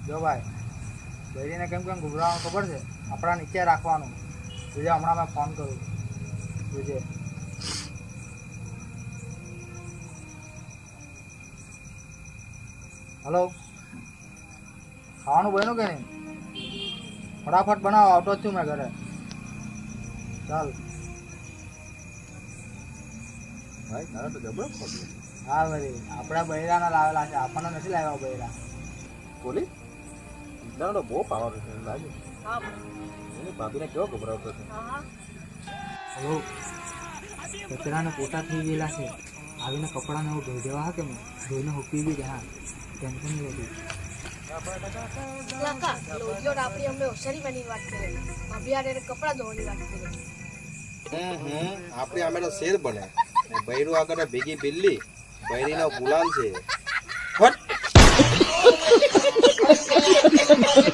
જો ભાઈ બૈરીને કેમ ઘૂબરાવાનું ખબર છે? આપણા નીચે રાખવાનું. તુજે હમણાં મેં ફોન કરું તુજે. હલો, ખાવાનું બન્યું કે નહીં? ફટાફટ બનાવો, આવતો જ છું મેં ઘરે. ચાલ ભાઈ તારા તો જબરો ખોટું. હા ભાઈ, આપણા બૈરાના લાવેલા છે, આપણને નથી લાવ્યા બૈરા. બોલી એટલાનો તો બહુ પાવર છે એમ લાગે. હા એની ભાભીને કેવો ગભરાવતો છે. હા હલો, કચરાને પોતા થઈ ગયેલા છે. આવીને કપડાને હું ધોઈ દેવા હા કે મેં ધોઈને હૂકી બી દે. હા, ટેન્શન નહીં લેતી. કાકા લોજીઓ આપણી અમને હોશિયારી વાત કરે. ભાભી આને કપડાં ધોવાની વાત કરે. આપણે અમે તો શેર બને બૈરું આગળ ભેગી બિલ્લી બૈરીનો ગુલામ છે.